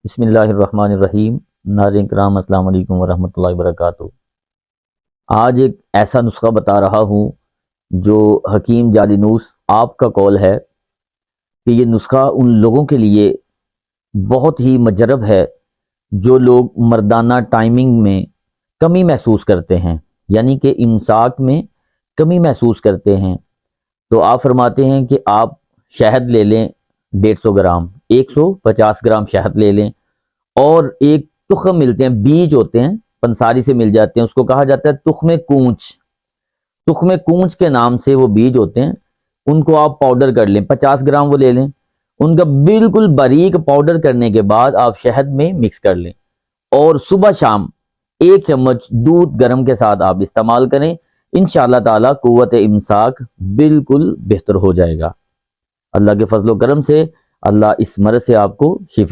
بسم اللہ الرحمن الرحیم۔ ناظرین کرام السلام علیکم ورحمۃ اللہ وبرکاتہ۔ آج ایک ایسا نسخہ بتا رہا ہوں جو حکیم جالینوس آپ کا قول ہے کہ یہ نسخہ ان لوگوں کے لیے بہت ہی مجرب ہے جو لوگ مردانہ ٹائمنگ میں کمی محسوس کرتے ہیں، یعنی کہ امساک میں کمی محسوس کرتے ہیں۔ تو آپ فرماتے ہیں کہ آپ شہد لے لیں 150 گرام، 150 گرام شہد لے لیں، اور ایک تخم ملتے ہیں، بیج ہوتے ہیں، پنساری سے مل جاتے ہیں، اس کو کہا جاتا ہے تخم کونچ۔ تخم کونچ کے نام سے وہ بیج ہوتے ہیں، ان کو آپ پاؤڈر کر لیں، 50 گرام وہ لے لیں، ان کا بالکل باریک پاؤڈر کرنے کے بعد آپ شہد میں مکس کر لیں، اور صبح شام 1 چمچ دودھ گرم کے ساتھ آپ استعمال کریں۔ انشاءاللہ تعالی قوت امساک بالکل بہتر ہو جائے گا۔ اللہ کے فضل و کرم سے اللہ اس مرض سے آپ کو شفا